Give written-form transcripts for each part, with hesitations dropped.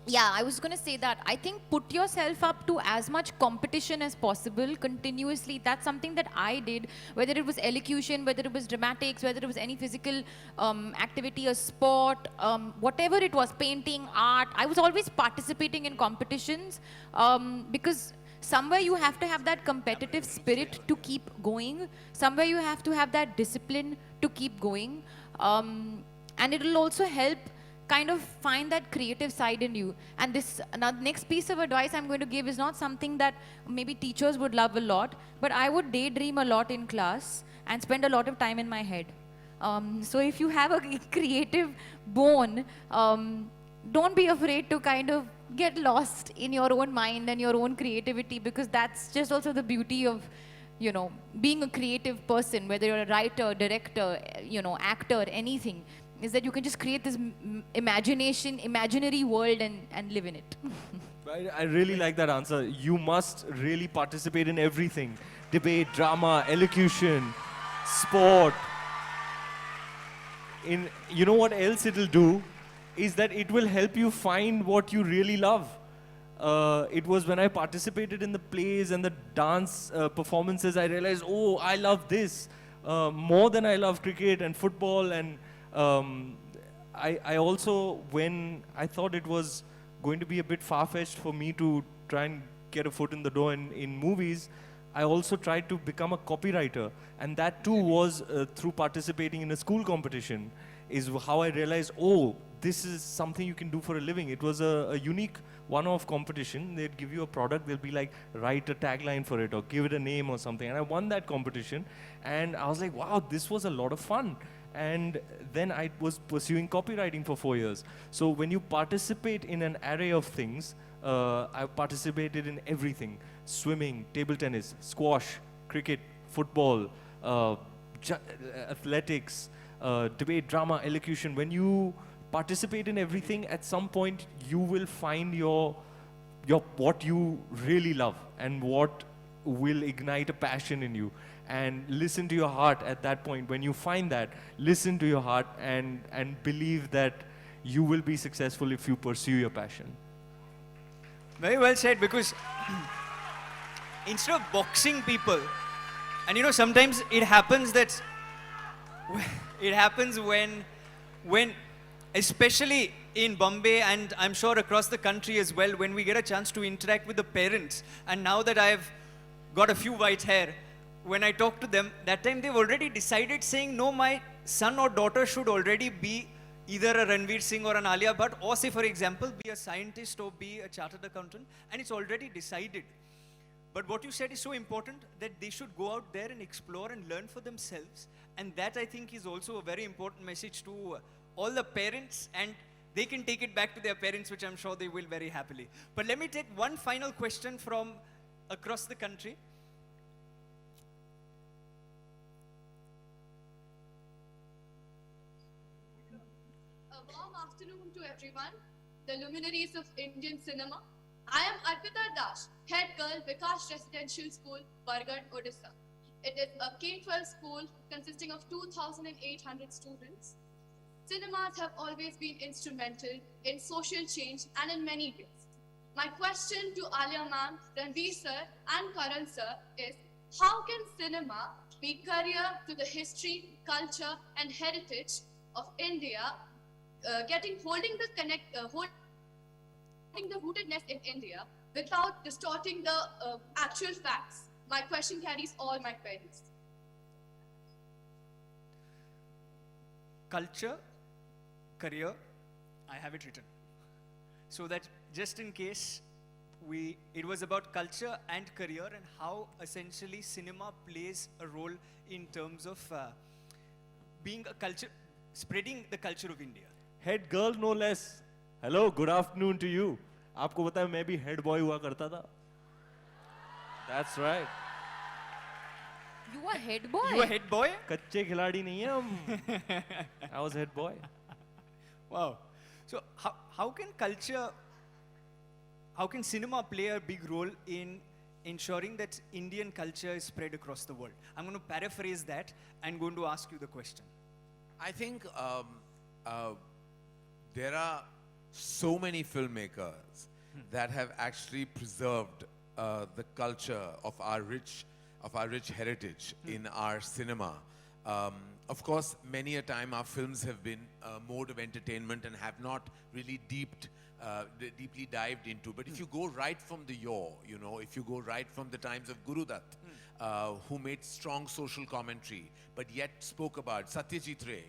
Yeah, I was going to say that. I think put yourself up to as much competition as possible continuously. That's something that I did, whether it was elocution, whether it was dramatics, whether it was any physical activity, a sport, whatever it was, painting, art. I was always participating in competitions because somewhere you have to have that competitive spirit to keep going. Somewhere you have to have that discipline to keep going. And it will also help kind of find that creative side in you. And this next piece of advice I'm going to give is not something that maybe teachers would love a lot, but I would daydream a lot in class and spend a lot of time in my head. So if you have a creative bone, don't be afraid to kind of get lost in your own mind and your own creativity, because that's just also the beauty of, you know, being a creative person, whether you're a writer, director, you know, actor, anything, is that you can just create this imaginary world and live in it. I really like that answer. You must really participate in everything. Debate, drama, elocution, sport. You know what else it'll do? Is that it will help you find what you really love. It was when I participated in the plays and the dance performances, I realized, oh, I love this more than I love cricket and football. And I also, when I thought it was going to be a bit far-fetched for me to try and get a foot in the door in movies, I also tried to become a copywriter. And that too was through participating in a school competition, is how I realized, oh, this is something you can do for a living. It was a unique one-off competition. They'd give you a product, they'll be like, write a tagline for it or give it a name or something. And I won that competition. And I was like, wow, this was a lot of fun. And then I was pursuing copywriting for 4 years. So when you participate in an array of things, I participated in everything: swimming, table tennis, squash, cricket, football, athletics, debate, drama, elocution. When you participate in everything, at some point you will find your what you really love and what will ignite a passion in you. And listen to your heart at that point. When you find that, listen to your heart and believe that you will be successful if you pursue your passion. Very well said, because instead of boxing people, and you know, sometimes it happens that it happens when especially in Bombay, and I'm sure across the country as well, when we get a chance to interact with the parents, and now that I've got a few white hair, when I talk to them, that time they've already decided, saying, no, my son or daughter should already be either a Ranveer Singh or an Alia Bhatt, or say, for example, be a scientist or be a chartered accountant, and it's already decided. But what you said is so important, that they should go out there and explore and learn for themselves. And that, I think, is also a very important message to all the parents, and they can take it back to their parents, which I'm sure they will very happily. But let me take one final question from across the country. Afternoon to everyone, the luminaries of Indian cinema. I am Arpita Das, head girl, Vikas Residential School, Bargarh, Odisha. It is a K-12 school consisting of 2,800 students. Cinemas have always been instrumental in social change and in many ways. My question to Alia ma'am, Ranveer sir and Karan sir is, how can cinema be career to the history, culture and heritage of India, holding the rootedness in India without distorting the actual facts? My question carries all my queries. Culture, career, I have it written. So that just in case it was about culture and career, and how essentially cinema plays a role in terms of being a culture, spreading the culture of India. Head girl, no less. Hello, good afternoon to you. आपको पता है मैं भी head boy हुआ करता था. That's right. You were head boy? You were head boy? कच्चे खिलाड़ी नहीं हैं हम. I was head boy. Wow. So how can cinema play a big role in ensuring that Indian culture is spread across the world? I'm going to paraphrase that and going to ask you the question. I think there are so many filmmakers that have actually preserved the culture of our rich heritage in our cinema. Of course, many a time our films have been a mode of entertainment and have not really deeply dived into. But if you go right from the yore, you know, if you go right from the times of Guru Dutt, who made strong social commentary, but yet spoke about Satyajit Ray,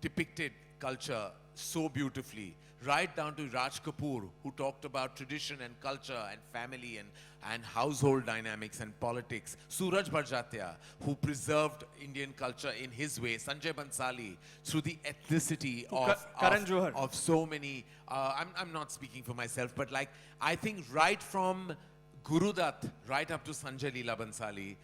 depicted culture so beautifully, right down to Raj Kapoor, who talked about tradition and culture and family and household dynamics and politics. Suraj Barjatia, who preserved Indian culture in his way. Sanjay Bansali, through the ethnicity Karan Johar. of so many. I'm not speaking for myself, but like, I think right from Guru Dutt right up to Sanjay Leela Bansali,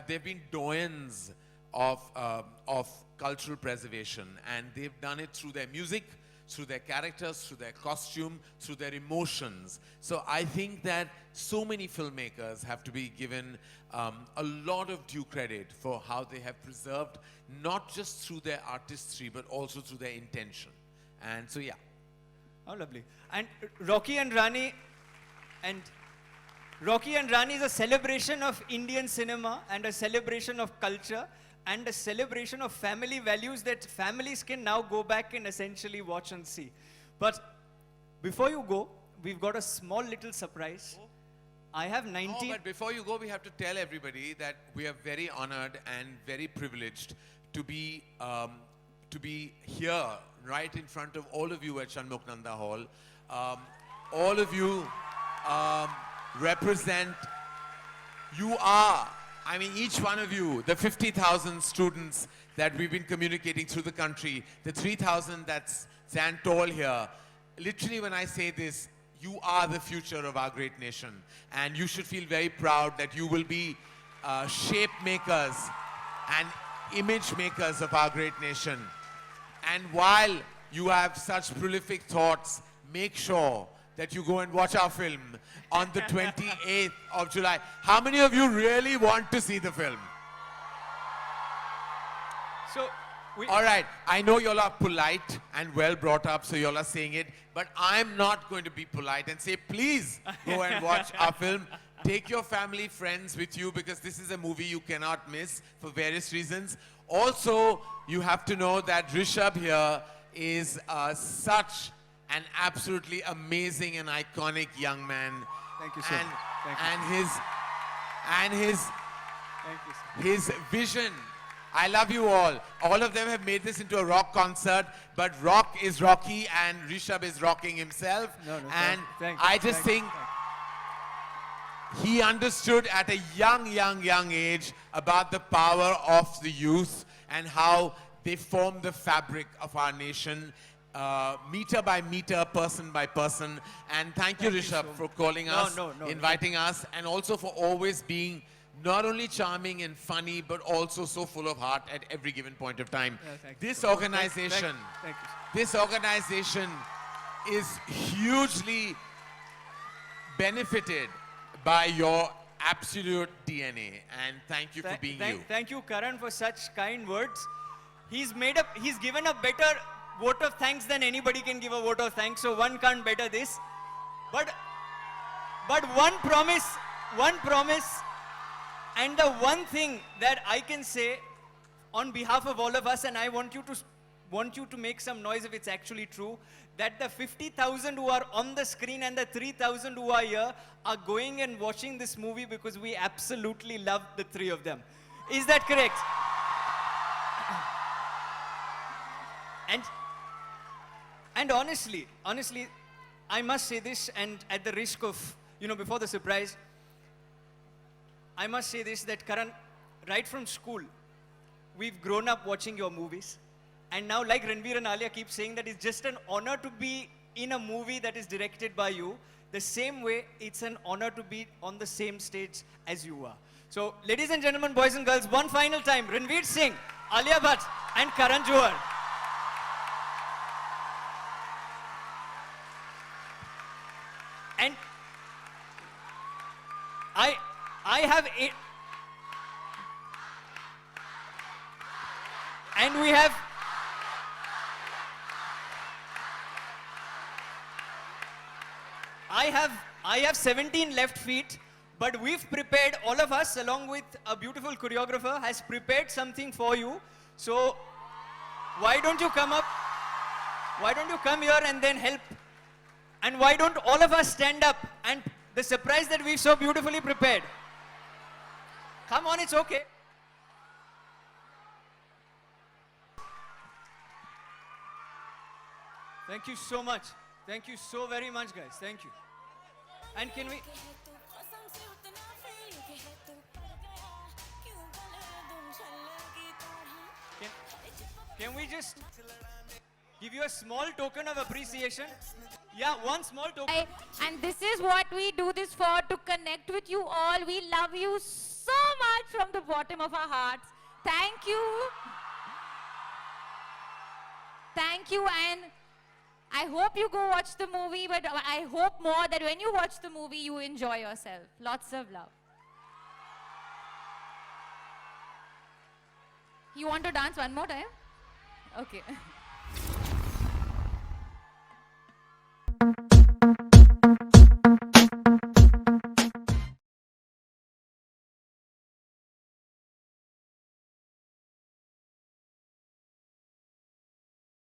they've been doyens of cultural preservation, and they've done it through their music, through their characters, through their costume, through their emotions. So I think that so many filmmakers have to be given a lot of due credit for how they have preserved, not just through their artistry, but also through their intention. And so, yeah. How lovely. And Rocky and Rani is a celebration of Indian cinema and a celebration of culture and a celebration of family values that families can now go back and essentially watch and see. But before you go, we've got a small little surprise. I have 19... but before you go, we have to tell everybody that we are very honored and very privileged to be here right in front of all of you at Shanmukh Hall. All of you represent, you are, I mean, each one of you, the 50,000 students that we've been communicating through the country, the 3,000 that stand tall here, literally when I say this, you are the future of our great nation. And you should feel very proud that you will be shape makers and image makers of our great nation. And while you have such prolific thoughts, make sure that you go and watch our film on the 28th of July. How many of you really want to see the film? So, all right, I know y'all are polite and well brought up, so y'all are saying it, but I'm not going to be polite and say, please go and watch our film. Take your family, friends with you, because this is a movie you cannot miss for various reasons. Also, you have to know that Rishabh here is such an absolutely amazing and iconic young man. Thank you, sir. And Thank you, sir. his vision. I love you all. All of them have made this into a rock concert, but rock is Rocky and Rishabh is rocking himself. And I just think he understood at a young age about the power of the youth and how they form the fabric of our nation, meter by meter, person by person. And thank you, Rishabh, for calling us, inviting us, and also for always being not only charming and funny, but also so full of heart at every given point of time. This organization, this organization is hugely benefited by your absolute DNA, and thank you for being you. Thank you, Karan, for such kind words. He's given a better vote of thanks than anybody can give a vote of thanks, so one can't better this. But one promise, and the one thing that I can say on behalf of all of us, and I want you to make some noise if it's actually true, that the 50,000 who are on the screen and the 3,000 who are here are going and watching this movie because we absolutely love the three of them. Is that correct? And honestly, I must say this, and at the risk of, before the surprise, I must say this, that Karan, right from school, we've grown up watching your movies. And now, like Ranveer and Alia keep saying, that it's just an honor to be in a movie that is directed by you. The same way, it's an honor to be on the same stage as you are. So, ladies and gentlemen, boys and girls, one final time, Ranveer Singh, Alia Bhatt, and Karan Johar. And I have a, and we have I have 17 left feet, but we've prepared, all of us, along with a beautiful choreographer, has prepared something for you. So why don't you come up? Why don't you come here and then help? And why don't all of us stand up and the surprise that we've so beautifully prepared? Come on, it's okay. Thank you so much. Thank you so very much, guys. Thank you. And can we... Can we just give you a small token of appreciation? Yeah, one small token. And this is what we do this for, to connect with you all. We love you so much from the bottom of our hearts. Thank you. Thank you, and I hope you go watch the movie, but I hope more that when you watch the movie, you enjoy yourself. Lots of love. You want to dance one more time? Okay.